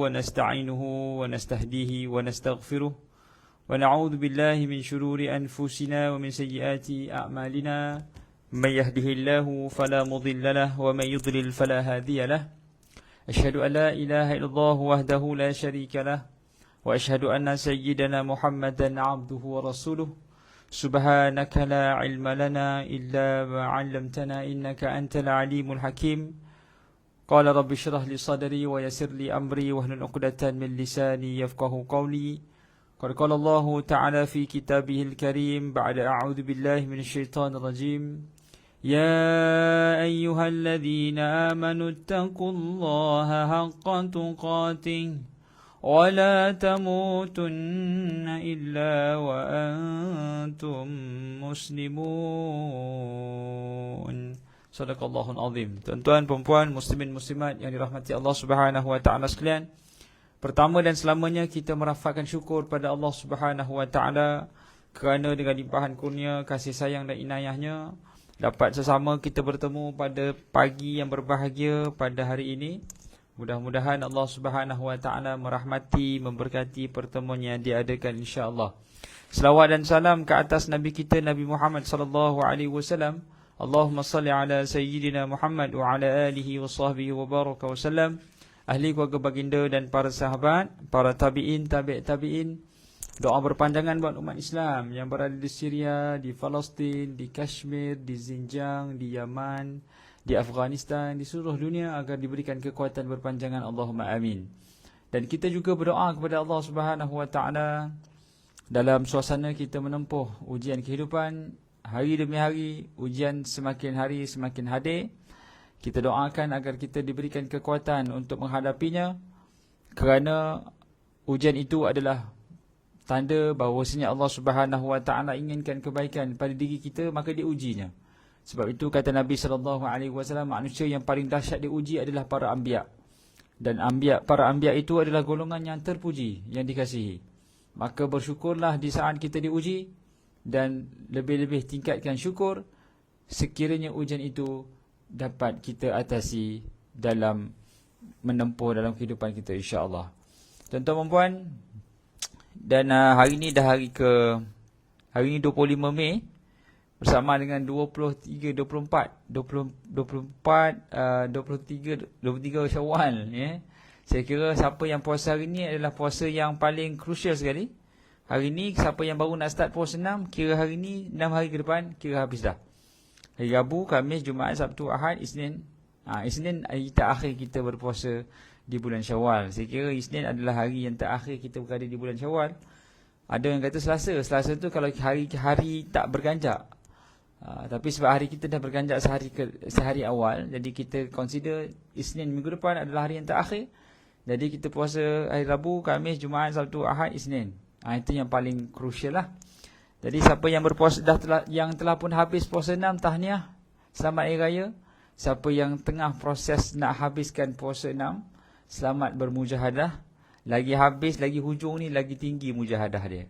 ونستعينه ونستهديه ونستغفره ونعوذ بالله من شرور أنفسنا ومن سيئات أعمالنا من يهده الله فلا مضل له ومن يضلل فلا هادي له أشهد أن لا إله إلا الله وحده لا شريك له وأشهد أن سيدنا محمدا عبده ورسوله سبحانك لا علم لنا إلا ما علمتنا إنك أنت العليم الحكيم قال رب اشرح لي صدري ويسر لي أمري واحلل عقدة من لساني يفقهوا قولي قال الله تعالى في كتابه الكريم بعد أعوذ بالله من الشيطان الرجيم يا أيها الذين آمنوا اتقوا الله حق تقاته ولا تموتن إلا وأنتم مسلمون. Sadaqallahul azim. Tuan-tuan, puan-puan, muslimin muslimat yang dirahmati Allah Subhanahu wa taala sekalian. Pertama dan selamanya kita merafakkan syukur pada Allah Subhanahu wa taala kerana dengan limpahan kurnia, kasih sayang dan inayahnya dapat sesama kita bertemu pada pagi yang berbahagia pada hari ini. Mudah-mudahan Allah Subhanahu wa taala merahmati, memberkati pertemuan yang diadakan insya-Allah. Selawat dan salam ke atas Nabi kita Nabi Muhammad sallallahu alaihi wasallam. Allahumma salli ala sayyidina Muhammad wa ala alihi wa sahbihi wa baraka wa sallam. Ahli keluarga baginda dan para sahabat, para tabi'in, tabi'in. Doa berpanjangan buat umat Islam yang berada di Syria, di Palestin, di Kashmir, di Xinjiang, di Yaman, di Afghanistan, di seluruh dunia agar diberikan kekuatan berpanjangan. Allahumma amin. Dan kita juga berdoa kepada Allah Subhanahu wa taala dalam suasana kita menempuh ujian kehidupan. Hari demi hari, ujian semakin hari semakin hadir. Kita doakan agar kita diberikan kekuatan untuk menghadapinya, kerana ujian itu adalah tanda bahawasanya Allah Subhanahu wa taala inginkan kebaikan pada diri kita, maka diujinya. Sebab itu kata Nabi sallallahu alaihi wasallam, manusia yang paling dahsyat diuji adalah para anbiya. Dan para anbiya itu adalah golongan yang terpuji, yang dikasihi. Maka bersyukurlah di saat kita diuji, dan lebih-lebih tingkatkan syukur sekiranya ujian itu dapat kita atasi dalam menempuh dalam kehidupan kita insya-Allah. Tuan-tuan dan puan, dan hari ini dah hari ini 25 Mei bersama dengan 23 Syawal ya. Saya kira siapa yang puasa hari ini adalah puasa yang paling krusial sekali. Hari ni siapa yang baru nak start puasa 6, kira hari ni 6 hari ke depan kira habis dah. Hari Rabu, Khamis, Jumaat, Sabtu, Ahad, Isnin. Isnin hari terakhir kita berpuasa di bulan Syawal. Saya kira Isnin adalah hari yang terakhir kita berada di bulan Syawal. Ada yang kata Selasa. Selasa tu kalau hari tak berganjak. Tapi sebab hari kita dah berganjak sehari awal, jadi kita consider Isnin minggu depan adalah hari yang terakhir. Jadi kita puasa hari Rabu, Khamis, Jumaat, Sabtu, Ahad, Isnin. Itu yang paling krusial lah. Jadi siapa yang berpuasa yang telah pun habis puasa 6, tahniah, selamat hari raya. Siapa yang tengah proses nak habiskan puasa 6, selamat bermujahadah. Lagi habis, lagi hujung ni lagi tinggi mujahadah dia.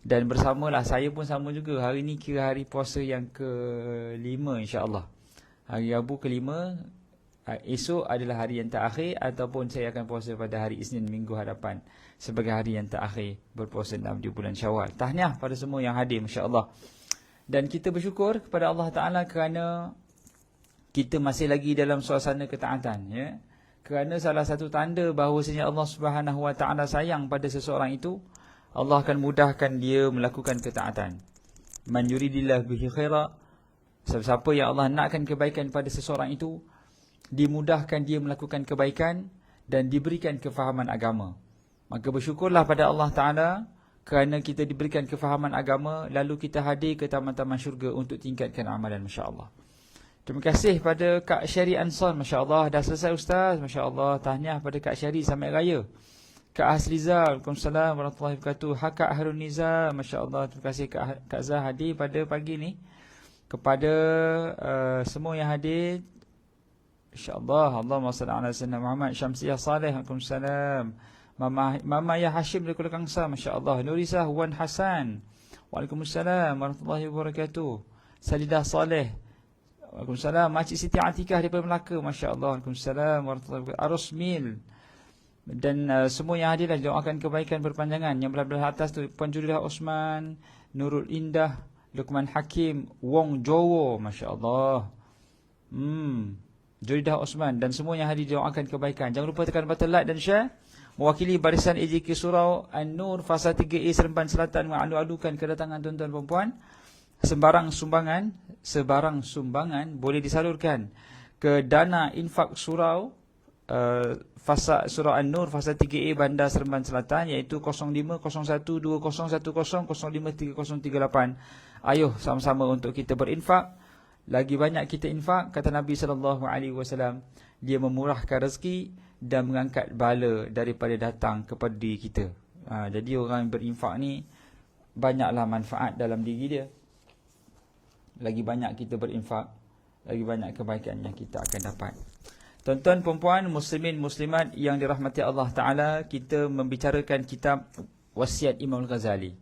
Dan bersamalah, saya pun sama juga. Hari ni kira hari puasa yang ke-5 insya-Allah. Hari Rabu ke-5. Esok adalah hari yang terakhir, ataupun saya akan puasa pada hari Isnin minggu hadapan sebagai hari yang terakhir berpuasa 6 di bulan Syawal. Tahniah pada semua yang hadir insya-Allah. Dan kita bersyukur kepada Allah Taala kerana kita masih lagi dalam suasana ketaatan ya. Kerana salah satu tanda bahawasanya Allah Subhanahu wa taala sayang pada seseorang itu, Allah akan mudahkan dia melakukan ketaatan. Man yuridillahu bihi khaira, siapa yang Allah nakkan kebaikan pada seseorang itu, dimudahkan dia melakukan kebaikan dan diberikan kefahaman agama. Maka bersyukurlah pada Allah Ta'ala kerana kita diberikan kefahaman agama, lalu kita hadir ke taman-taman syurga untuk tingkatkan amalan, masya-Allah. Terima kasih pada Kak Syari Ansar, masya-Allah. Dah selesai Ustaz, masya-Allah. Tahniah pada Kak Syari selamat raya. Kak Hasliza, Waalaikumsalam warahmatullahi wabarakatuh. Kak Harun Niza, masya-Allah. Terima kasih Kak Zah hadir pada pagi ni. Kepada semua yang hadir, insya-Allah. Allahumma salli ala sayyidina Muhammad. Syamsiah Saleh, Waalaikumsalam. Mama Ya Hashim dari Kuala Kangsar, masya-Allah. Nurisah Wan Hasan, Waalaikumsalam warahmatullahi wabarakatuh. Salidah Saleh, Waalaikumsalam. Makcik Siti Atikah daripada Melaka, masya-Allah. Waalaikumsalam warahmatullahi wabarakatuh. Arusmil, Dan semua yang hadirlah doakan kebaikan berpanjangan. Yang belah-belah atas tu Puan Julilah Osman, Nurul Indah, Luqman Hakim, Wong Jowo, Masya Allah. Julidah Osman dan semua yang hadir doakan kebaikan. Jangan lupa tekan button like dan share. Mewakili barisan AJK Surau An-Nur Fasa 3A Seremban Selatan mengalu-alukan kedatangan tuan-tuan dan puan. Sebarang sumbangan boleh disalurkan ke dana infak surau Fasa Surau An-Nur Fasa 3A Bandar Seremban Selatan, iaitu 05012010053038. Ayuh sama-sama untuk kita berinfak. Lagi banyak kita infak, kata Nabi SAW, dia memurahkan rezeki dan mengangkat bala daripada datang kepada diri kita. Jadi orang yang berinfak ni banyaklah manfaat dalam diri dia. Lagi banyak kita berinfak, lagi banyak kebaikan yang kita akan dapat. Tuan-tuan, perempuan, muslimin, muslimat yang dirahmati Allah Ta'ala, kita membicarakan kitab wasiat Imam Al-Ghazali,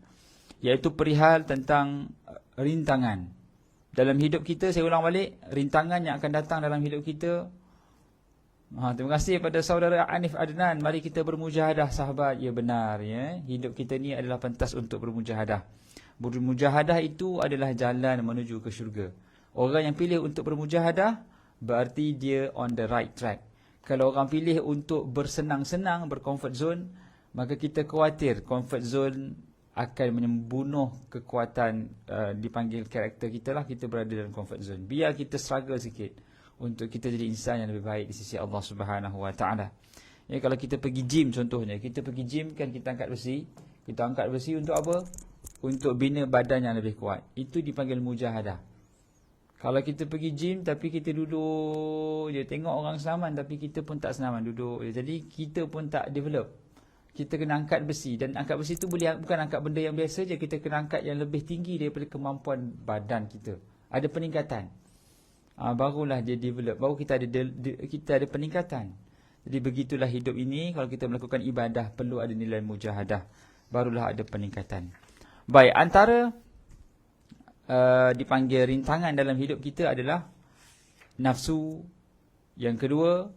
iaitu perihal tentang rintangan dalam hidup kita. Saya ulang balik, rintangan yang akan datang dalam hidup kita. Terima kasih pada saudara Anif Adnan. Mari kita bermujahadah, sahabat. Ya, benar, ya. Hidup kita ni adalah pantas untuk bermujahadah. Bermujahadah itu adalah jalan menuju ke syurga. Orang yang pilih untuk bermujahadah berarti dia on the right track. Kalau orang pilih untuk bersenang-senang, bercomfort zone, maka kita khawatir comfort zone akan membunuh kekuatan, dipanggil karakter kita lah. Kita berada dalam comfort zone. Biar kita struggle sikit untuk kita jadi insan yang lebih baik di sisi Allah Subhanahu Wa Taala. Ya, kalau kita pergi gym contohnya, kita pergi gym kan, kita angkat besi. Kita angkat besi untuk apa? Untuk bina badan yang lebih kuat. Itu dipanggil mujahadah. Kalau kita pergi gym tapi kita duduk je, tengok orang senaman tapi kita pun tak senaman, duduk je. Jadi kita pun tak develop. Kita kena angkat besi, dan angkat besi tu bukan angkat benda yang biasa je. Kita kena angkat yang lebih tinggi daripada kemampuan badan kita. Ada peningkatan. Barulah dia develop, baru kita ada peningkatan. Jadi begitulah hidup ini. Kalau kita melakukan ibadah perlu ada nilai mujahadah, barulah ada peningkatan. Baik, antara dipanggil rintangan dalam hidup kita adalah nafsu, yang kedua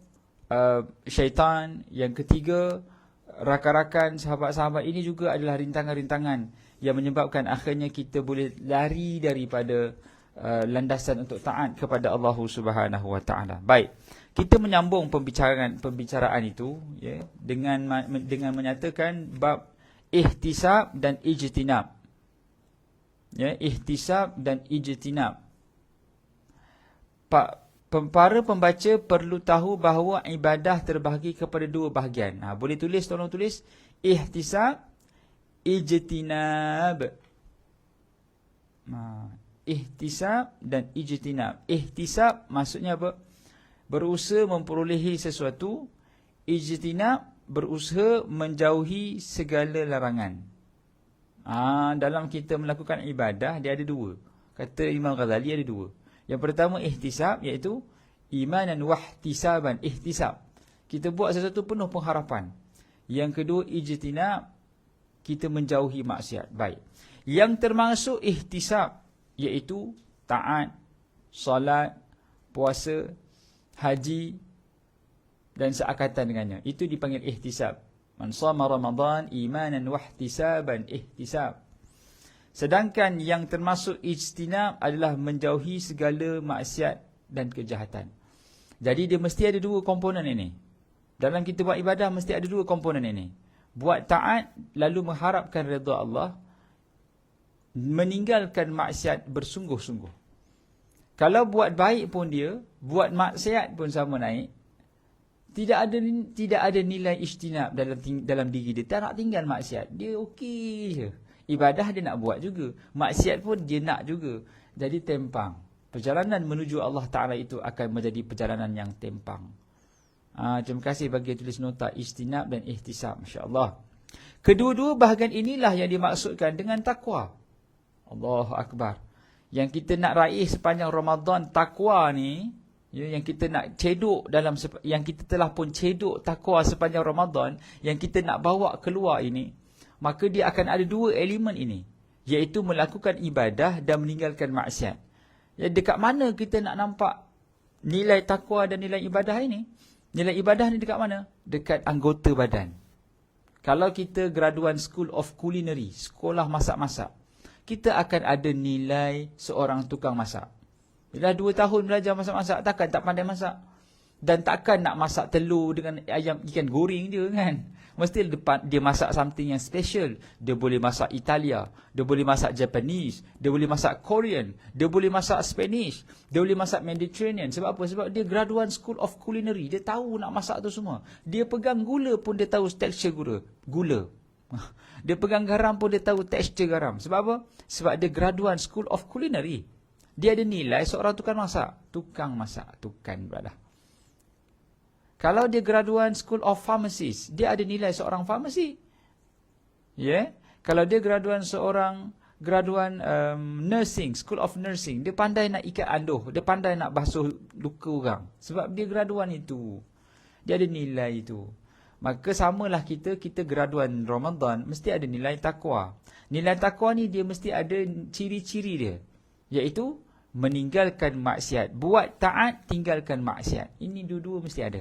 syaitan, yang ketiga rakan-rakan, sahabat-sahabat. Ini juga adalah rintangan-rintangan yang menyebabkan akhirnya kita boleh lari daripada landasan untuk taat kepada Allah Subhanahu Wa Taala. Baik, kita menyambung pembicaraan itu, ya, dengan menyatakan bab ihtisab dan ijtinab. Ya, ihtisab dan ijtinab. Para pembaca perlu tahu bahawa ibadah terbahagi kepada dua bahagian. Boleh tulis, tolong tulis. Ihtisab, ijtinab. Ihtisab dan ijtinab. Ihtisab maksudnya apa? Berusaha memperolehi sesuatu. Ijtinab, berusaha menjauhi segala larangan. Dalam kita melakukan ibadah, dia ada dua. Kata Imam Ghazali ada dua. Yang pertama ihtisab, iaitu imanan wahtisaban. Ihtisab, kita buat sesuatu penuh pengharapan. Yang kedua ijtinab, kita menjauhi maksiat. Baik, yang termasuk ihtisab iaitu taat, solat, puasa, haji dan seakatan dengannya. Itu dipanggil ihtisab. Man shama Ramadan imanan wahtisaban, ihtisab. Sedangkan yang termasuk ijtinab adalah menjauhi segala maksiat dan kejahatan. Jadi dia mesti ada dua komponen ini. Dalam kita buat ibadah mesti ada dua komponen ini. Buat taat lalu mengharapkan redha Allah, meninggalkan maksiat bersungguh-sungguh. Kalau buat baik pun dia, buat maksiat pun sama naik. Tidak ada nilai ijtinab dalam diri dia. Tak nak tinggal maksiat. Dia okey je. Ibadah dia nak buat juga. Maksiat pun dia nak juga. Jadi tempang. Perjalanan menuju Allah Ta'ala itu akan menjadi perjalanan yang tempang. Terima kasih bagi tulis nota ijtinab dan ihtisab. Masya Allah. Kedua-dua bahagian inilah yang dimaksudkan dengan takwa. Allahu Akbar. Yang kita nak raih sepanjang Ramadan, takwa ni, ya, yang kita nak cedok yang kita telah pun cedok takwa sepanjang Ramadan, yang kita nak bawa keluar ini, maka dia akan ada dua elemen ini, iaitu melakukan ibadah dan meninggalkan maksiat. Ya, dekat mana kita nak nampak nilai takwa dan nilai ibadah ini? Nilai ibadah ni dekat mana? Dekat anggota badan. Kalau kita graduan School of Culinary, sekolah masak-masak, kita akan ada nilai seorang tukang masak. Bila 2 tahun belajar masak-masak, takkan tak pandai masak. Dan takkan nak masak telur dengan ayam ikan goreng je kan. Mesti dia masak something yang special. Dia boleh masak Italia, dia boleh masak Japanese, dia boleh masak Korean, dia boleh masak Spanish, dia boleh masak Mediterranean. Sebab apa? Sebab dia graduan School of Culinary. Dia tahu nak masak tu semua. Dia pegang gula pun dia tahu tekstur gula. Dia pegang garam pun dia tahu tekstur garam. Sebab apa? Sebab dia graduan School of Culinary. Dia ada nilai seorang tukang masak. Tukang masak, tukang ibadah. Kalau dia graduan School of Pharmacist, dia ada nilai seorang farmasi. Ya? Kalau dia graduan nursing, School of Nursing, dia pandai nak ikat anduh, dia pandai nak basuh luka orang. Sebab dia graduan itu. Dia ada nilai itu. Maka samalah kita graduan Ramadan, mesti ada nilai takwa. Nilai takwa ni dia mesti ada ciri-ciri dia. Iaitu meninggalkan maksiat. Buat taat, tinggalkan maksiat. Ini dua-dua mesti ada.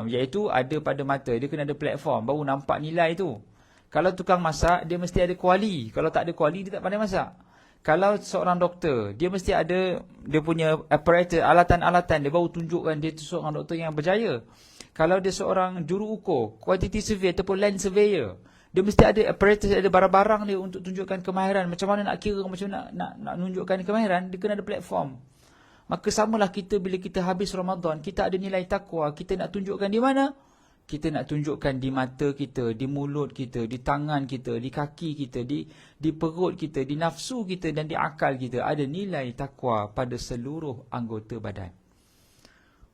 Iaitu ada pada mata. Dia kena ada platform, baru nampak nilai tu. Kalau tukang masak, dia mesti ada kuali. Kalau tak ada kuali, dia tak pandai masak. Kalau seorang doktor, dia mesti ada dia punya apparatus, alatan-alatan. Dia baru tunjukkan dia tu seorang doktor yang berjaya. Kalau dia seorang juru ukur, quantity survey ataupun land surveyor, dia mesti ada apparatus, ada barang-barang dia untuk tunjukkan kemahiran. Macam mana nak kira, macam mana nak tunjukkan kemahiran, dia kena ada platform. Maka samalah kita bila kita habis Ramadan, kita ada nilai takwa, kita nak tunjukkan di mana? Kita nak tunjukkan di mata kita, di mulut kita, di tangan kita, di kaki kita, di perut kita, di nafsu kita dan di akal kita. Ada nilai takwa pada seluruh anggota badan.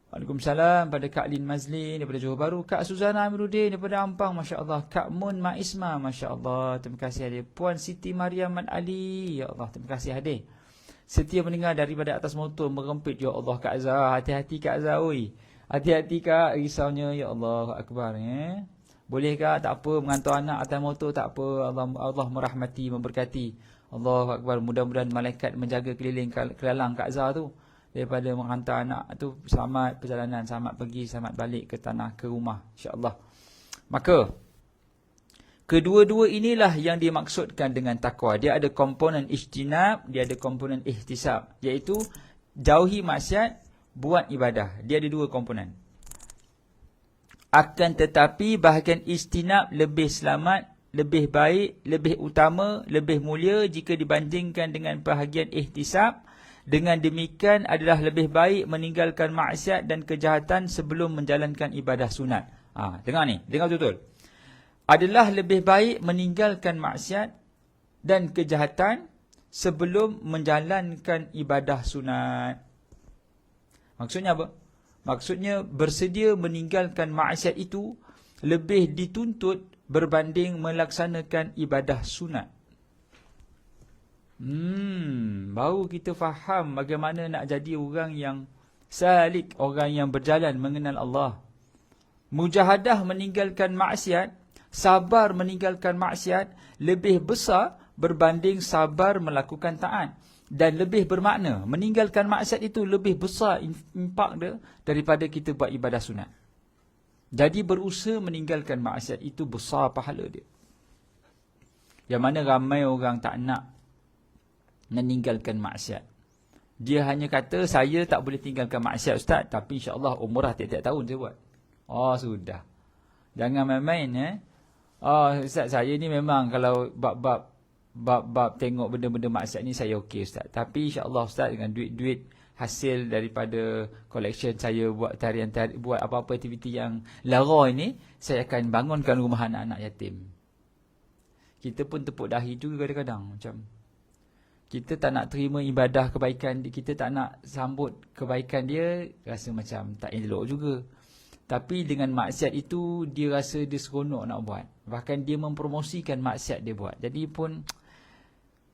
Waalaikumsalam pada Kak Lin Mazlin daripada Johor Bahru, Kak Suzana Amiruddin daripada Ampang, Masya Allah, Kak Mun Maisma, Masya Allah, terima kasih hadir. Puan Siti Mariam Mat Ali, ya Allah, terima kasih hadir. Setia mendengar daripada atas motor merempit, ya Allah Kak Azhar, hati-hati Kak Azhar, oi. Hati-hati Kak, risaunya, ya Allah Akbar. Boleh Kak, tak apa, mengantar anak atas motor tak apa, Allah merahmati, memberkati. Allah Akbar, mudah-mudahan malaikat menjaga kelalang Kak Azhar tu. Daripada menghantar anak tu, selamat perjalanan, selamat pergi, selamat balik ke tanah, ke rumah, insya-Allah. Maka kedua-dua inilah yang dimaksudkan dengan takwa. Dia ada komponen ijtinab, dia ada komponen ihtisab, iaitu jauhi maksiat, buat ibadah. Dia ada dua komponen. Akan tetapi bahagian ijtinab lebih selamat, lebih baik, lebih utama, lebih mulia jika dibandingkan dengan bahagian ihtisab. Dengan demikian adalah lebih baik meninggalkan maksiat dan kejahatan sebelum menjalankan ibadah sunat. Dengar ni, dengar betul-betul. Adalah lebih baik meninggalkan maksiat dan kejahatan sebelum menjalankan ibadah sunat. Maksudnya apa? Maksudnya bersedia meninggalkan maksiat itu lebih dituntut berbanding melaksanakan ibadah sunat. Baru kita faham bagaimana nak jadi orang yang salik, orang yang berjalan mengenal Allah. Mujahadah meninggalkan maksiat, sabar meninggalkan maksiat lebih besar berbanding sabar melakukan taat. Dan lebih bermakna, meninggalkan maksiat itu lebih besar impak dia daripada kita buat ibadah sunat. Jadi berusaha meninggalkan maksiat itu besar pahala dia. Yang mana ramai orang tak nak meninggalkan maksiat. Dia hanya kata, saya tak boleh tinggalkan maksiat Ustaz, tapi insya-Allah umrah tiap-tiap tahun saya buat. Sudah. Jangan main-main Ustaz, saya ni memang kalau bab tengok benda-benda maksiat ni saya okey Ustaz. Tapi insya-Allah Ustaz, dengan duit-duit hasil daripada collection saya buat buat apa-apa aktiviti yang lara ini, saya akan bangunkan rumah anak-anak yatim. Kita pun tepuk dahi juga kadang-kadang, macam kita tak nak terima ibadah kebaikan, kita tak nak sambut kebaikan dia, rasa macam tak elok juga. Tapi dengan maksiat itu, dia rasa dia seronok nak buat. Bahkan dia mempromosikan maksiat dia buat. Jadi pun,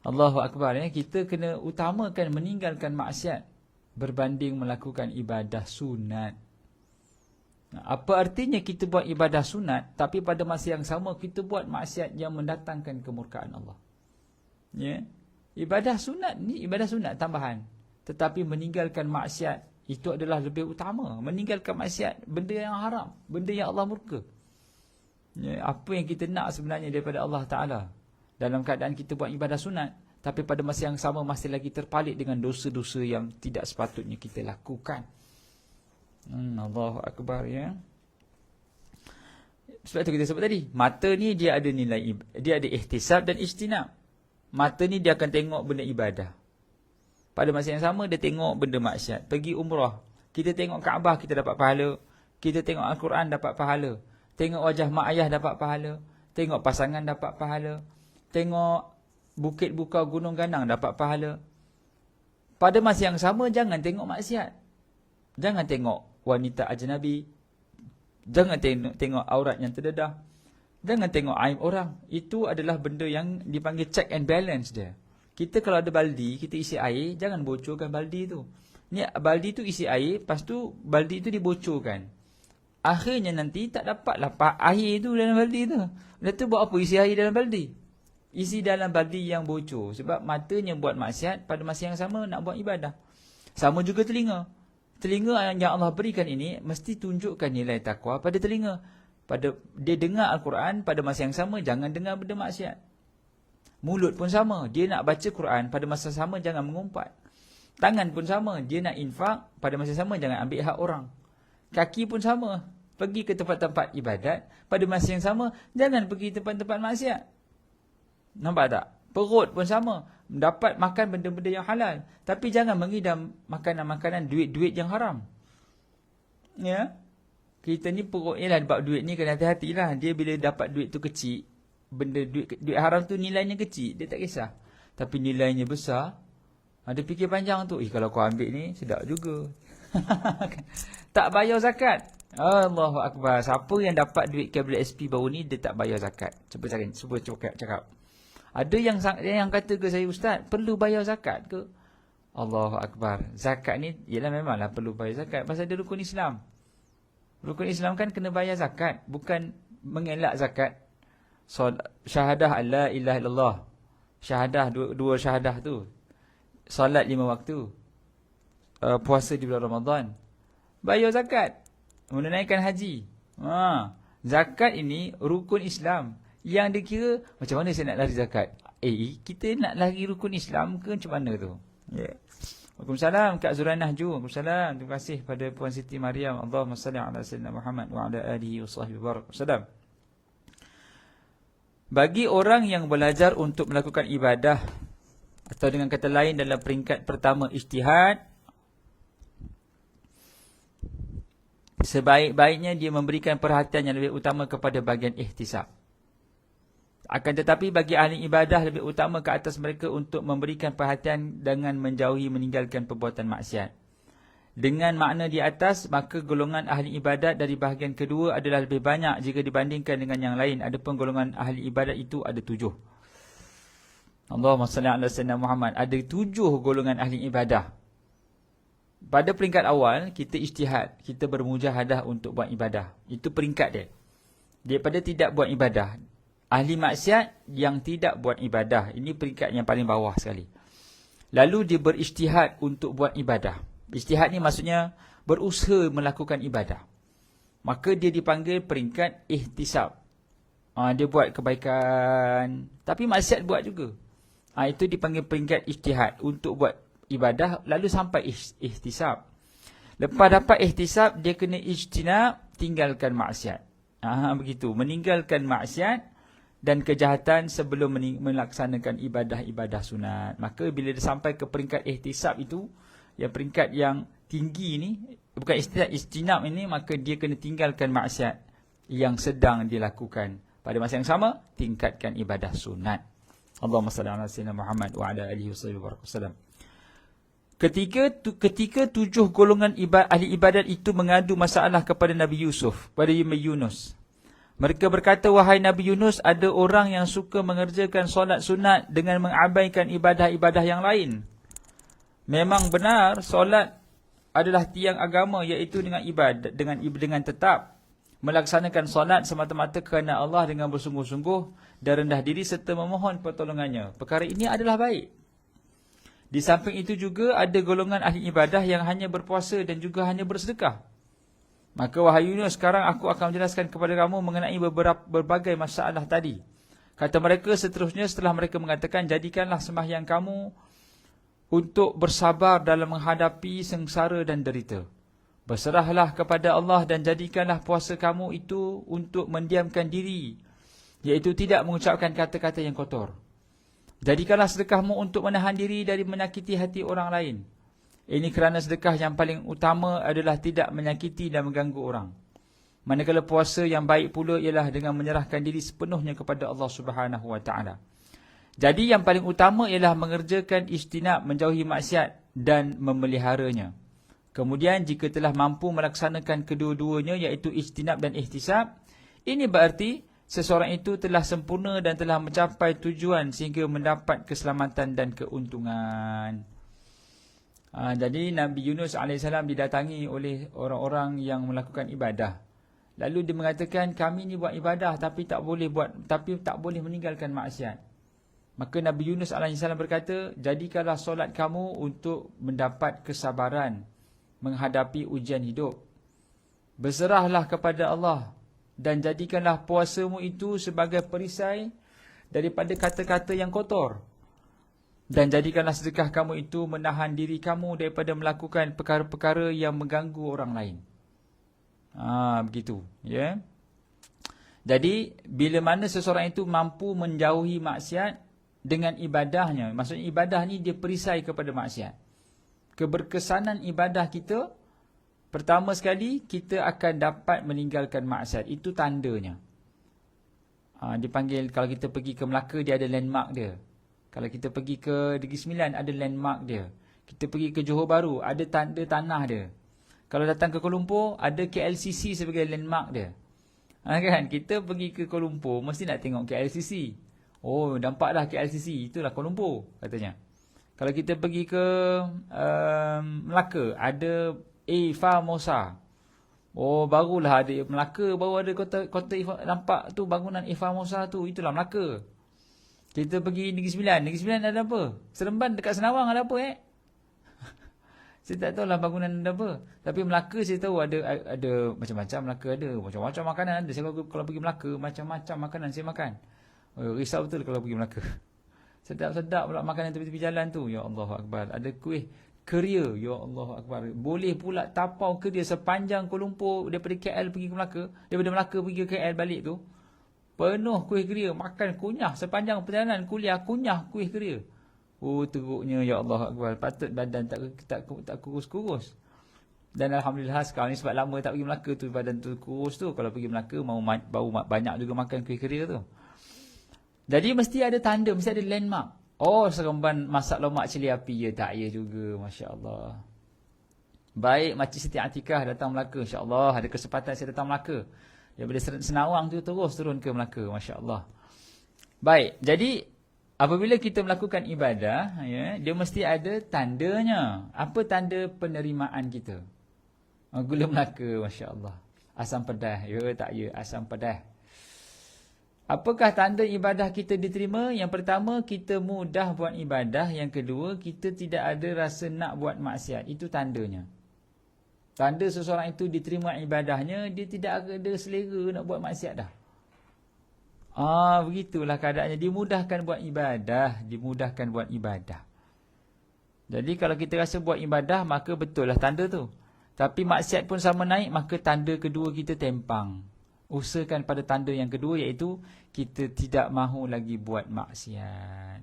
Allahu Akbar, kita kena utamakan meninggalkan maksiat berbanding melakukan ibadah sunat. Apa artinya kita buat ibadah sunat, tapi pada masa yang sama kita buat maksiat yang mendatangkan kemurkaan Allah. Ibadah sunat ni ibadah sunat tambahan. Tetapi meninggalkan maksiat Itu adalah lebih utama. Meninggalkan maksiat, benda yang haram, benda yang Allah murka. Ya, apa yang kita nak sebenarnya daripada Allah Ta'ala dalam keadaan kita buat ibadah sunat, tapi pada masa yang sama masih lagi terpalit dengan dosa-dosa yang tidak sepatutnya kita lakukan. Allahu Akbar, ya. Sebab tu kita sebut tadi, mata ni dia ada nilai, dia ada ihtisab dan ijtinab. Mata ni dia akan tengok benda ibadah. Pada masa yang sama dia tengok benda maksiat. Pergi umrah, kita tengok Kaabah, kita dapat pahala. Kita tengok Al-Quran, dapat pahala. Tengok wajah mak ayah, dapat pahala. Tengok pasangan, dapat pahala. Tengok bukit buka gunung ganang, dapat pahala. Pada masa yang sama jangan tengok maksiat. Jangan tengok wanita ajnabi. Jangan tengok aurat yang terdedah. Jangan tengok aib orang. Itu adalah benda yang dipanggil check and balance dia. Kita kalau ada baldi, kita isi air, jangan bocorkan baldi tu. Ni baldi tu isi air, lepas tu baldi tu dibocorkan. Akhirnya nanti tak dapatlah air tu dalam baldi tu. Lepas tu buat apa isi air dalam baldi? Isi dalam baldi yang bocor. Sebab matanya buat maksiat, pada masa yang sama nak buat ibadah. Sama juga telinga. Telinga yang Allah berikan ini mesti tunjukkan nilai takwa pada telinga. Pada dia dengar Al-Quran, pada masa yang sama jangan dengar benda maksiat. Mulut pun sama, dia nak baca Quran, pada masa sama jangan mengumpat. Tangan pun sama, dia nak infak, pada masa sama jangan ambil hak orang. Kaki pun sama, pergi ke tempat-tempat ibadat, pada masa yang sama jangan pergi tempat-tempat maksiat. Nampak tak? Perut pun sama, dapat makan benda-benda yang halal, tapi jangan mengidam makanan-makanan duit-duit yang haram. Ya. Kita ni perut ni lah, sebab duit ni kena hati-hatilah. Dia bila dapat duit tu kecil, benda duit haram tu nilainya kecil, dia tak kisah. Tapi nilainya besar, ada fikir panjang tu. Kalau kau ambil ni sedap juga. Tak bayar zakat. Allahu Akbar. Siapa yang dapat duit kabel SP baru ni, dia tak bayar zakat. Cuba cakap. Ada yang kata ke saya, Ustaz, perlu bayar zakat ke? Allahu Akbar. Zakat ni, ialah memanglah perlu bayar zakat. Pasal dia rukun Islam. Rukun Islam kan kena bayar zakat. Bukan mengelak zakat. Syahadah la ilaha illallah. Syahadah, dua syahadah tu. Solat 5 waktu. Puasa di bulan Ramadan. Bayar zakat. Menunaikan haji. Zakat ini rukun Islam. Yang dikira, macam mana saya nak lari zakat? Kita nak lari rukun Islam ke macam mana tu? Yeah. Waalaikumsalam Kak Zurainah Ju. Waalaikumsalam. Terima kasih pada Puan Siti Mariam. Allahumma salli ala sayyidina Muhammad wa ala alihi wa sahbihi barak. Wassalam. Bagi orang yang belajar untuk melakukan ibadah, atau dengan kata lain dalam peringkat pertama ijtihad, sebaik-baiknya dia memberikan perhatian yang lebih utama kepada bahagian ihtisab. Akan tetapi bagi ahli ibadah lebih utama ke atas mereka untuk memberikan perhatian dengan menjauhi meninggalkan perbuatan maksiat. Dengan makna di atas, maka golongan ahli ibadat dari bahagian kedua adalah lebih banyak jika dibandingkan dengan yang lain. Adapun golongan ahli ibadat itu ada 7. Allahumma salli ala sayyidina Muhammad. Ada 7 golongan ahli ibadah. Pada peringkat awal, kita ijtihad. Kita bermujahadah untuk buat ibadah. Itu peringkat dia. Daripada tidak buat ibadah. Ahli maksiat yang tidak buat ibadah. Ini peringkat yang paling bawah sekali. Lalu dia berijtihad untuk buat ibadah. Ijtihad ni maksudnya berusaha melakukan ibadah. Maka dia dipanggil peringkat ihtisab. Dia buat kebaikan, tapi maksiat buat juga. Itu dipanggil peringkat ijtihad untuk buat ibadah, lalu sampai ihtisab. Lepas dapat ihtisab, dia kena ijtinab, tinggalkan maksiat. Begitu, meninggalkan maksiat dan kejahatan sebelum melaksanakan ibadah-ibadah sunat. Maka bila dia sampai ke peringkat ihtisab itu, yang peringkat yang tinggi ni, bukan ijtinab ini, maka dia kena tinggalkan maksiat yang sedang dilakukan. Pada masa yang sama, tingkatkan ibadah sunat. Allahumma salli ala sayyidina Muhammad wa ala alihi wasallam. Ketika 7 golongan ahli ibadat itu mengadu masalah kepada Nabi Yusuf, pada Nabi Yunus. Mereka berkata, wahai Nabi Yunus, ada orang yang suka mengerjakan solat sunat dengan mengabaikan ibadah-ibadah yang lain. Memang benar, solat adalah tiang agama, iaitu dengan ibadat, dengan tetap melaksanakan solat semata-mata kerana Allah dengan bersungguh-sungguh dan rendah diri serta memohon pertolongannya. Perkara ini adalah baik. Di samping itu juga ada golongan ahli ibadah yang hanya berpuasa dan juga hanya bersedekah. Maka wahai Yunus, sekarang aku akan menjelaskan kepada kamu mengenai berbagai masalah tadi. Kata mereka seterusnya setelah mereka mengatakan, jadikanlah sembahyang kamu untuk bersabar dalam menghadapi sengsara dan derita. Berserahlah kepada Allah dan jadikanlah puasa kamu itu untuk mendiamkan diri, iaitu tidak mengucapkan kata-kata yang kotor. Jadikanlah sedekahmu untuk menahan diri dari menyakiti hati orang lain. Ini kerana sedekah yang paling utama adalah tidak menyakiti dan mengganggu orang. Manakala puasa yang baik pula ialah dengan menyerahkan diri sepenuhnya kepada Allah Subhanahu Wa Taala. Jadi yang paling utama ialah mengerjakan ijtinab, menjauhi maksiat dan memeliharanya. Kemudian jika telah mampu melaksanakan kedua-duanya, iaitu ijtinab dan ihtisab, ini berarti seseorang itu telah sempurna dan telah mencapai tujuan sehingga mendapat keselamatan dan keuntungan. Jadi Nabi Yunus AS didatangi oleh orang-orang yang melakukan ibadah. Lalu dia mengatakan, kami ni buat ibadah tapi tak boleh meninggalkan maksiat. Maka Nabi Yunus AS berkata, jadikanlah solat kamu untuk mendapat kesabaran menghadapi ujian hidup. Berserahlah kepada Allah dan jadikanlah puasamu itu sebagai perisai daripada kata-kata yang kotor. Dan jadikanlah sedekah kamu itu menahan diri kamu daripada melakukan perkara-perkara yang mengganggu orang lain. Begitu, ya. Jadi bila mana seseorang itu mampu menjauhi maksiat dengan ibadahnya, maksudnya ibadah ni dia perisai kepada maksiat. Keberkesanan ibadah kita, pertama sekali kita akan dapat meninggalkan maksiat. Itu tandanya. Dipanggil, kalau kita pergi ke Melaka dia ada landmark dia. Kalau kita pergi ke Negeri Sembilan ada landmark dia. Kita pergi ke Johor Bahru ada tanda tanah dia. Kalau datang ke Kuala Lumpur ada KLCC sebagai landmark dia. Kan kita pergi ke Kuala Lumpur mesti nak tengok KLCC. Oh, nampaklah KLCC, itulah Kuala Lumpur katanya. Kalau kita pergi ke Melaka ada Famosa. Oh, barulah ada Melaka, baru ada kota nampak tu bangunan Famosa tu, itulah Melaka. Kita pergi Negeri Sembilan ada apa? Seremban dekat Senawang ada apa Saya tak tahulah bangunan ada apa. Tapi Melaka saya tahu ada macam-macam. Melaka ada macam-macam makanan ada. Saya kalau pergi Melaka macam-macam makanan saya makan. Risau betul kalau pergi Melaka. Sedap-sedap pula makanan tepi-tepi jalan tu. Ya Allah Akbar. Ada kuih keria. Ya Allah Akbar. Boleh pula tapau keria sepanjang Kuala Lumpur daripada KL pergi ke Melaka. Daripada Melaka pergi ke KL balik tu. Penuh kuih keria. Makan kunyah sepanjang perjalanan kuliah. Kunyah kuih keria. Oh teruknya. Ya Allah Akbar. Patut badan tak kurus-kurus. Dan Alhamdulillah sekarang ni sebab lama tak pergi Melaka tu. Badan tu kurus tu. Kalau pergi Melaka bau banyak juga makan kuih keria tu. Jadi mesti ada tanda, mesti ada landmark. Oh, Seremban masak lomak cili api. Ya tak, ya juga. Masya Allah. Baik, Makcik Siti Atikah datang Melaka. Insya Allah ada kesempatan saya datang Melaka. Daripada Senawang tu terus turun ke Melaka. Masya Allah. Baik, jadi apabila kita melakukan ibadah, ya, dia mesti ada tandanya. Apa tanda penerimaan kita? Gula Melaka, Masya Allah. Asam pedas. Ya tak, ya asam pedas. Apakah tanda ibadah kita diterima? Yang pertama, kita mudah buat ibadah. Yang kedua, kita tidak ada rasa nak buat maksiat. Itu tandanya. Tanda seseorang itu diterima ibadahnya, dia tidak ada selera nak buat maksiat dah. Begitulah keadaannya. Dimudahkan buat ibadah. Dimudahkan buat ibadah. Jadi kalau kita rasa buat ibadah, maka betul lah tanda tu. Tapi maksiat pun sama naik, maka tanda kedua kita tempang. Usahakan pada tanda yang kedua, iaitu kita tidak mahu lagi buat maksiat.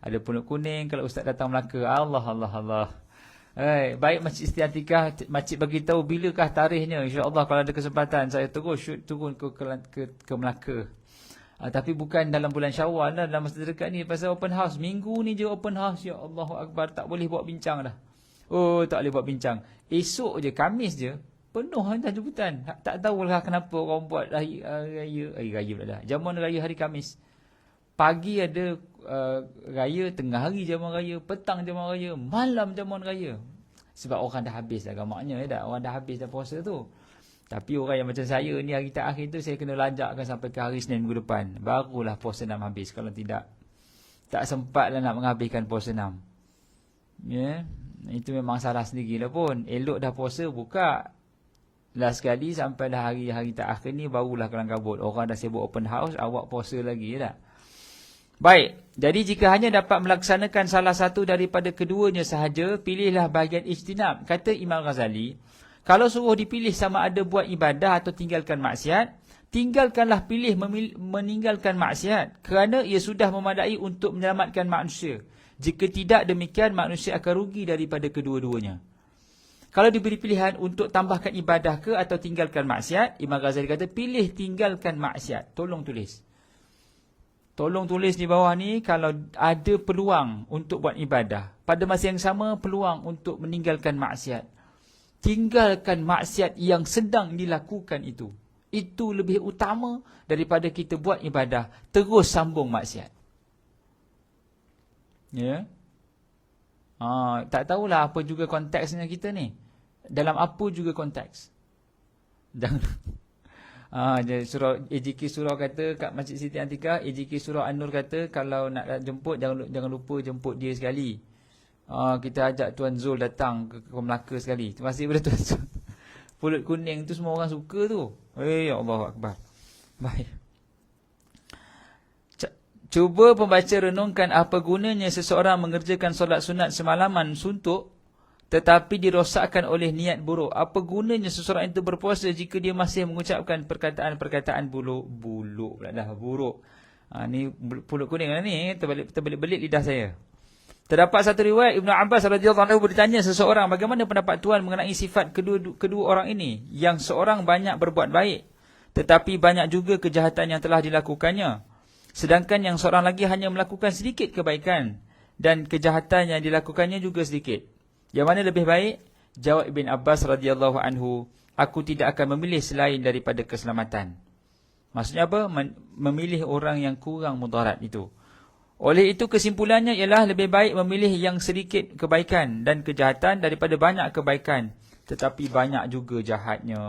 Ada punuk kuning kalau ustaz datang Melaka. Allah. Baik Makcik Siti Atikah, Makcik bagi tahu bilakah tarikhnya. InsyaAllah kalau ada kesempatan saya terus turun ke Melaka. Tapi bukan dalam bulan Syawal dah, dalam masa dekat ni pasal open house. Minggu ni je open house. Ya Allah Akbar, tak boleh buat bincang dah. Oh, tak boleh buat bincang. Esok je, Khamis je, penuh dah jemputan. Tak tahulah kenapa orang buat raya pula dah. Jamuan raya hari Khamis. Pagi ada raya, tengah hari jamuan raya, petang jamuan raya, malam jamuan raya. Sebab orang dah habis dah gamaknya dah. Orang dah habis dah puasa tu. Tapi orang yang macam saya ni hari terakhir tu saya kena lanjakkan sampai ke hari Senin minggu depan. Barulah puasa 6 habis. Kalau tidak, tak sempatlah nak menghabiskan puasa 6. Ya, itu memang salah sendirilah pun. Elok dah puasa, buka. Last sekali sampai dah hari-hari tak akhir ni barulah kelang kabut. Orang dah sibuk open house, awak puasa lagi tak? Baik, jadi jika hanya dapat melaksanakan salah satu daripada keduanya sahaja, pilihlah bahagian ijtinab. Kata Imam Ghazali, kalau suruh dipilih sama ada buat ibadah atau tinggalkan maksiat, tinggalkanlah pilih meninggalkan maksiat kerana ia sudah memadai untuk menyelamatkan manusia. Jika tidak demikian, manusia akan rugi daripada kedua-duanya. Kalau diberi pilihan untuk tambahkan ibadah ke atau tinggalkan maksiat, Imam Ghazali kata pilih tinggalkan maksiat. Tolong tulis. Tolong tulis di bawah ni kalau ada peluang untuk buat ibadah. Pada masa yang sama peluang untuk meninggalkan maksiat. Tinggalkan maksiat yang sedang dilakukan itu. Itu lebih utama daripada kita buat ibadah terus sambung maksiat. Ya. Tak tahulah apa juga konteksnya kita ni. Dalam apa juga konteks. Jangan surah AJK surah kata kat Masjid Siti Antikah, AJK surah An-Nur kata kalau nak jemput jangan lupa jemput dia sekali. Kita ajak Tuan Zul datang ke Melaka sekali. Terima kasih kepada Tuan Zul. Pulut kuning tu semua orang suka tu. Ya Allah Akbar. Baik. Cuba pembaca renungkan apa gunanya seseorang mengerjakan solat sunat semalaman suntuk tetapi dirosakkan oleh niat buruk. Apa gunanya seseorang itu berpuasa jika dia masih mengucapkan perkataan-perkataan buruk pula dah buruk. Ni pulut kuning lah ni, terbelit-belit lidah saya. Terdapat satu riwayat Ibnu Abbas radhiyallahu anhu bertanya seseorang, bagaimana pendapat Tuan mengenai sifat kedua orang ini, yang seorang banyak berbuat baik tetapi banyak juga kejahatan yang telah dilakukannya. Sedangkan yang seorang lagi hanya melakukan sedikit kebaikan dan kejahatan yang dilakukannya juga sedikit. Yang mana lebih baik? Jawab Ibn Abbas radhiyallahu anhu, aku tidak akan memilih selain daripada keselamatan. Maksudnya apa? Memilih orang yang kurang mudarat itu. Oleh itu kesimpulannya ialah lebih baik memilih yang sedikit kebaikan dan kejahatan daripada banyak kebaikan tetapi banyak juga jahatnya.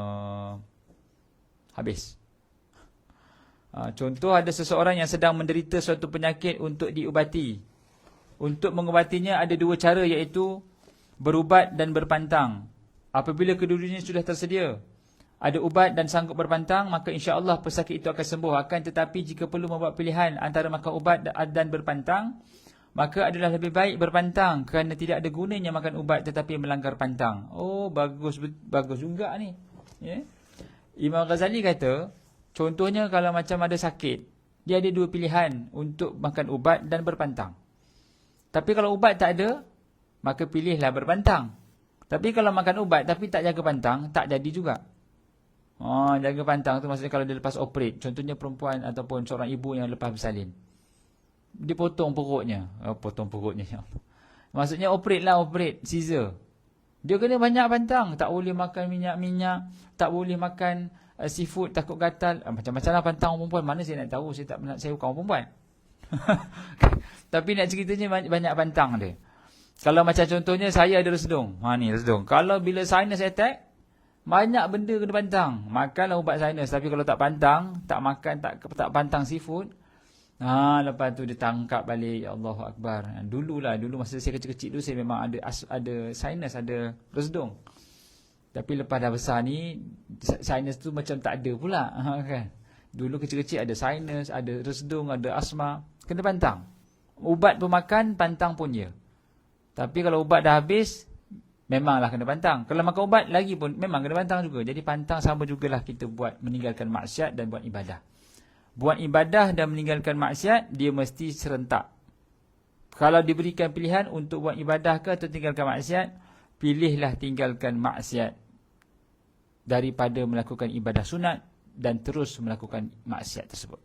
Habis. Contoh, ada seseorang yang sedang menderita suatu penyakit untuk diubati. Untuk mengubatinya ada dua cara, iaitu berubat dan berpantang. Apabila kedua-duanya sudah tersedia, ada ubat dan sanggup berpantang, maka insya-Allah pesakit itu akan sembuh. Akan tetapi jika perlu membuat pilihan antara makan ubat dan berpantang, maka adalah lebih baik berpantang kerana tidak ada gunanya makan ubat tetapi melanggar pantang. Oh, bagus juga ni. Ya. Imam Ghazali kata, contohnya kalau macam ada sakit, dia ada dua pilihan untuk makan ubat dan berpantang. Tapi kalau ubat tak ada, maka pilihlah berpantang. Tapi kalau makan ubat tapi tak jaga pantang, tak jadi juga. Jaga pantang tu maksudnya kalau dia lepas operate. Contohnya perempuan ataupun seorang ibu yang lepas bersalin. Dia potong perutnya. Potong perutnya. Maksudnya operate, Caesar. Dia kena banyak pantang. Tak boleh makan minyak-minyak. Tak boleh makan seafood, takut gatal. Macam-macam lah pantang orang perempuan. Mana saya nak tahu, saya bukan orang perempuan. Tapi nak ceritanya banyak pantang dia. Kalau macam contohnya saya ada resdung. Ni resdung. Kalau bila sinus attack, banyak benda kena pantang. Makanlah ubat sinus. Tapi kalau tak pantang, tak makan, tak pantang seafood, lepas tu dia tangkap balik. Ya Allahu Akbar. Dulu masa saya kecil-kecil dulu, saya memang ada sinus, ada resdung. Tapi lepas dah besar ni, sinus tu macam tak ada pula. Kan? Dulu kecil-kecil ada sinus, ada resdung, ada asma. Kena pantang. Ubat pun makan, pantang pun ya. Tapi kalau ubat dah habis, memanglah kena pantang. Kalau makan ubat lagi pun memang kena pantang juga. Jadi pantang sama jugalah kita buat meninggalkan maksiat dan buat ibadah. Buat ibadah dan meninggalkan maksiat, dia mesti serentak. Kalau diberikan pilihan untuk buat ibadah ke atau tinggalkan maksiat, pilihlah tinggalkan maksiat daripada melakukan ibadah sunat dan terus melakukan maksiat tersebut.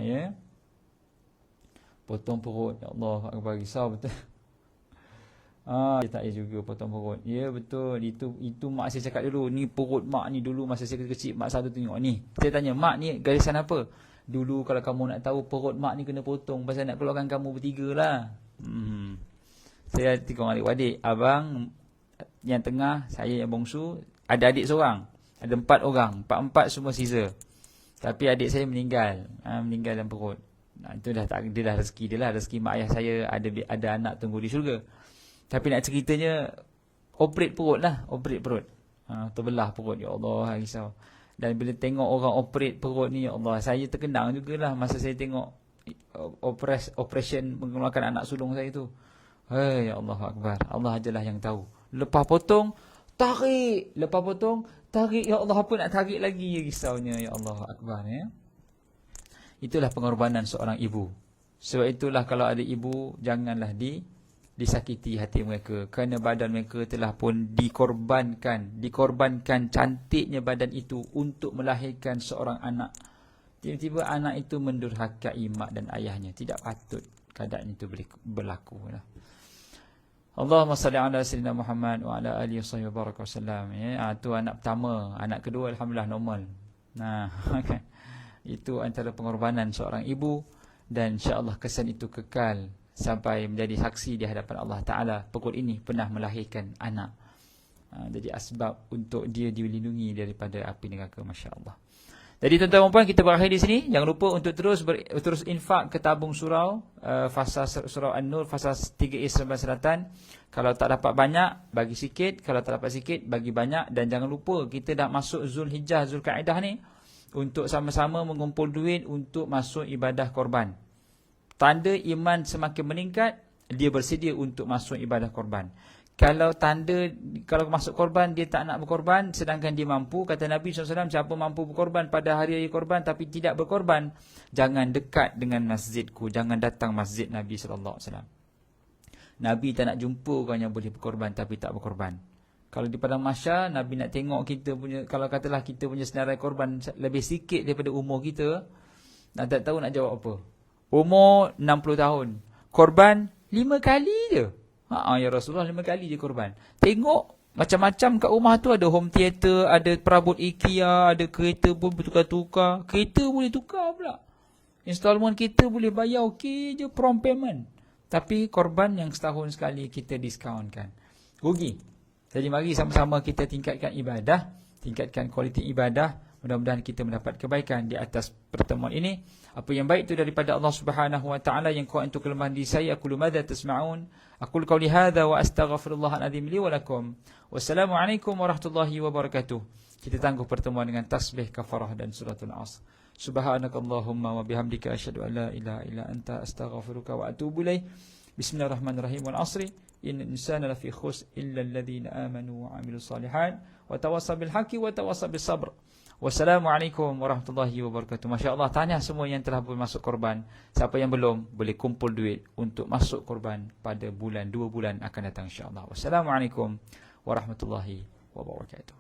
Ya. Potong perut. Ya Allah, Akbar, risau betul. Dia tak payah juga potong perut. Ya betul. Itu mak saya cakap dulu. Ni perut mak ni dulu masa saya kecil. Mak satu tengok ni. Saya tanya, mak ni garisan apa? Dulu kalau kamu nak tahu perut mak ni kena potong. Pasal nak keluarkan kamu bertiga lah. Saya tengok adik-adik. Abang yang tengah, saya yang bongsu. Ada adik seorang. Ada 4 orang. 4 semua Caesar. Tapi adik saya meninggal. Meninggal dalam perut. Itu dah takdir dah, rezeki dia lah. Rezeki mak ayah saya ada anak tunggu di syurga. Tapi nak ceritanya operate perut lah, operate perut. Terbelah perut, ya Allah, risau. Dan bila tengok orang operate perut ni, ya Allah, saya terkenang jugalah masa saya tengok operation mengeluarkan anak sulung saya tu. Ya Allah Akbar. Allah ajalah yang tahu. Lepas potong, tarik. Lepas potong, tarik. Ya Allah, apa nak tarik lagi, risaunya. Ya Allah Akbar, ya. Itulah pengorbanan seorang ibu. Sebab itulah kalau ada ibu, janganlah disakiti hati mereka. Kerana badan mereka telah pun dikorbankan. Dikorbankan cantiknya badan itu untuk melahirkan seorang anak. Tiba-tiba anak itu mendurhakai mak dan ayahnya. Tidak patut keadaan itu berlaku. Allahumma salli ala sayyidina Muhammad wa ala alihi wa baraka wasallam. Itu anak pertama. Anak kedua alhamdulillah normal. Itu antara pengorbanan seorang ibu. Dan insya-Allah kesan itu kekal sampai menjadi saksi di hadapan Allah Ta'ala. Perut ini pernah melahirkan anak. Jadi asbab untuk dia dilindungi daripada api neraka, masya-Allah. Jadi tuan-tuan dan puan, kita berakhir di sini. Jangan lupa untuk terus infak ke tabung surau, fasa surau An-Nur, fasa 3 East Seremban Selatan. Kalau tak dapat banyak, bagi sikit. Kalau tak dapat sikit, bagi banyak. Dan jangan lupa, kita dah masuk Zulhijjah, Zulkaidah ni, untuk sama-sama mengumpul duit untuk masuk ibadah korban. Tanda iman semakin meningkat, dia bersedia untuk masuk ibadah korban. Kalau masuk korban, dia tak nak berkorban, sedangkan dia mampu, kata Nabi SAW, siapa mampu berkorban pada hari-hari korban tapi tidak berkorban, jangan dekat dengan masjidku, jangan datang masjid Nabi SAW. Nabi tak nak jumpa orang yang boleh berkorban tapi tak berkorban. Kalau di padang mahsyar, Nabi nak tengok kita punya, kalau katalah kita punya senarai korban lebih sikit daripada umur kita, tak tahu nak jawab apa. Umur 60 tahun, korban 5 kali je. Ya Rasulullah, 5 kali je korban. Tengok macam-macam kat rumah tu, ada home theater, ada perabot IKEA, ada kereta pun bertukar-tukar. Kereta boleh tukar pula. Installment kita boleh bayar okey je, prompt payment. Tapi korban yang setahun sekali kita diskaunkan. Rugi. Jadi mari sama-sama kita tingkatkan ibadah, tingkatkan kualiti ibadah. Mudah-mudahan kita mendapat kebaikan di atas pertemuan ini. Apa yang baik itu daripada Allah Subhanahu wa taala, yang kurang itu kelemahan diri saya. Aqulu madza tasma'un, aqulu qawli hadza wa astaghfirullahal azim li wa lakum. Wassalamualaikum warahmatullahi wabarakatuh. Kita tangguh pertemuan dengan tasbih kafarah dan suratul Asr. Subhanakallahumma wa bihamdika asyhadu an la ilaha illa anta astaghfiruka wa atubu ilaik. Bismillahirrahmanirrahim. Wal 'asri innal insana lafi khusr illa alladhina amanu wa 'amilus shalihat wa tawassaw bil haqqi wa tawassaw bis sabr. Wassalamualaikum warahmatullahi wabarakatuh. Masya Allah, tanya semua yang telah masuk korban. Siapa yang belum, boleh kumpul duit untuk masuk korban pada 2 bulan akan datang, insya Allah. Wassalamualaikum warahmatullahi wabarakatuh.